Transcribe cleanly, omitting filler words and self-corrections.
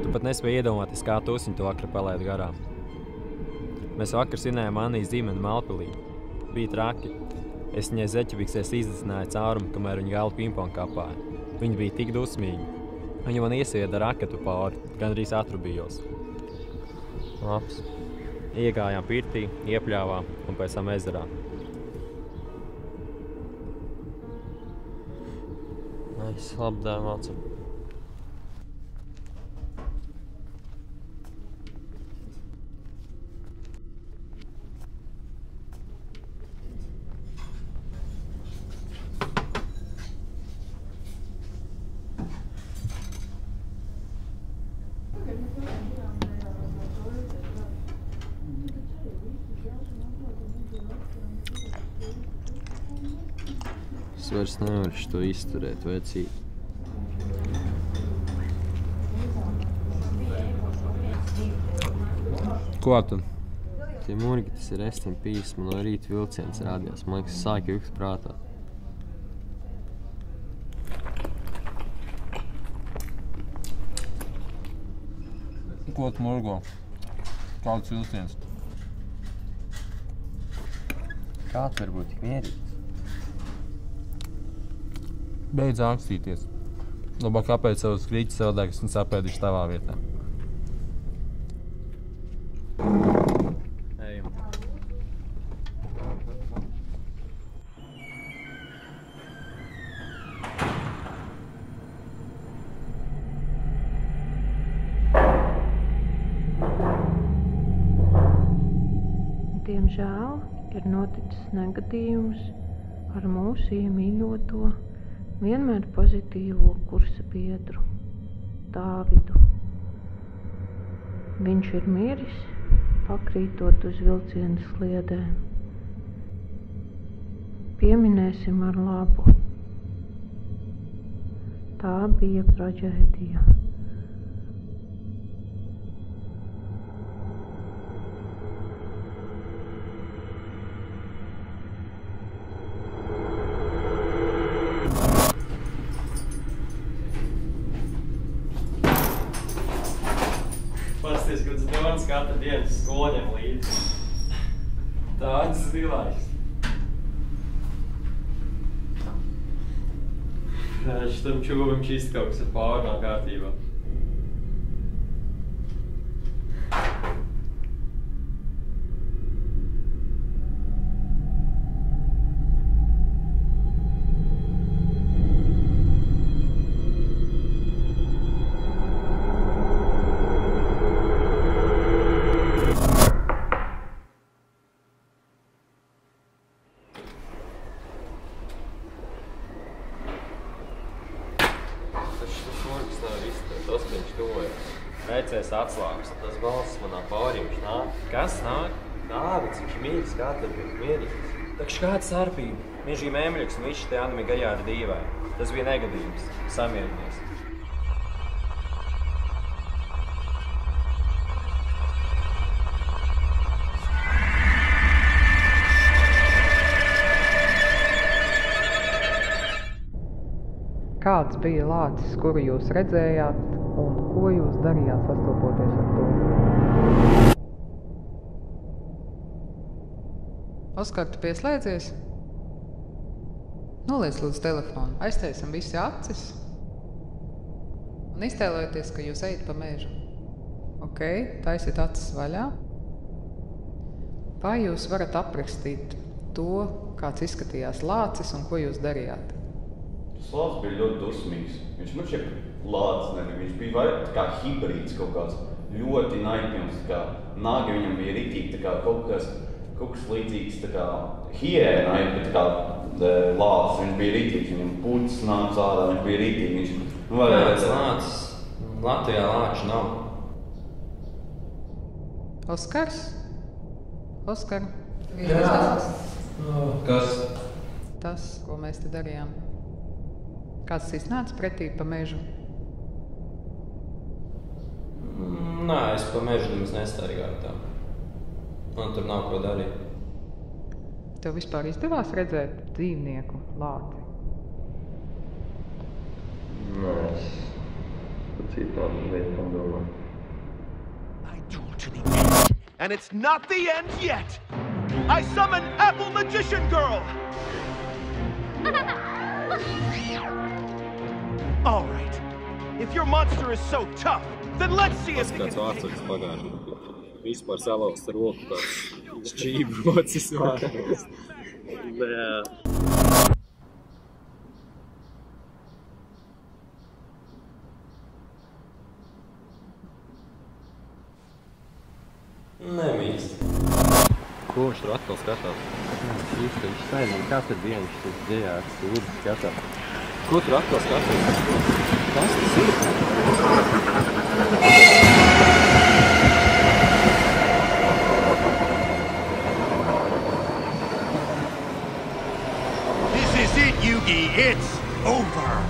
Tu pat nespēji iedomāties, kā tusiņu tu vakar palaid garām. Mēs vakar svinējām Annijas ģimeni Malpilī. Bija traki. Es viņai zeķebiksēs izdedzināju caurumu, kamēr viņa galvu pingpong kapāja. Viņa bija tik dusmīga. Viņa man iesvieda raketu pāri, gandrīz atrubījos. Labs. Iegājām pirtī, iepļāvām un pēc tam ezerā. Es labi dēļ mācu. Es vairs nevaru šo izturēt, vecīt. Ko tu? Tie murgi, tas ir Rest in Peace, man no rīta vilciens rādījās. Man liekas, sāk jukt prātā. Ko tu murgo? Kāds vilciens? Kā tu var būt tik mierīgs? Beidz angstīties. Labāk kāpēc savus krīķus saldēkus un sapēdīšu tavā vietā. Ejam. Diemžēl ir noticis negadījums ar mūsu iemīļoto, vienmēr pozitīvo kursa biedru Dāvidu. Viņš ir miris, pakrītot uz vilciena sliedēm. Pieminēsim ar labu. Tā bija traģēdija. Pasties, kad dodas katru dienu skolņiem līdzi. Tāds zilais. Šitam čūvim šis kaut kas ir pārnā kārtībā. Tas, ka viņš tuvojas. Vecais atslāps. Tas balss manā pārī, viņš nāk. Kas nāk? Dāvids, viņš ir mīgs, kā tad bija mierīgs. Takš kāda starpība? Viņš bija mēmļiks un viņš te animi gajā ar dīvai. Tas bija negadījums. Samierinies. Kāds bija lācis, kuru jūs redzējāt, un ko jūs darījāt sastopoties ar to? Oskar, tu pieslēdzies? Noliec lūdzu telefonu, aiztaisam visi acis un iztēlojieties, ka jūs ejat pa mežu. Ok, taisiet acis vaļā. Vai jūs varat aprakstīt to, kāds izskatījās lācis un ko jūs darījāt? Tas lācis bija ļoti dusmīgs. Viņš man šeit lācis nebija. Viņš bija vairāk kā hibrīds kaut kāds. Ļoti naidpilns. Nāgi viņam bija ritīgi kaut kas līdzīgs hiēnai, bet lācis. Viņš bija ritīgs. Viņam puķis nāca ārā, viņš bija ritīgi. Kāds lācis? Latvijā lāču nav. Oskars? Oskar? Kas? Tas, ko mēs te darījām. Kāds iznāca pretī pa mežu? Nē, es pa mežu nemaz nestaigāju tā. Man tur nav ko darīt. Tev vispār izdevās redzēt dzīvnieku lāci? Nē, es citādi lieta padomā. I duel to the end, and it's not the end yet. I summon Apple Magician Girl. All right. If your monster is so tough, then let's see if he Kāds can... vārdsargs pagājuši. Vispār salauzt ar roku kāds šķībrocis vārds. Nemīst. Ko viņš tur atkal skatās? Viņš nezina, katru dienu viņš tur dzējās, lūdzu skatās. Ko tur atkal skatās? Kas tas ir? This is it, Yugi. It's over.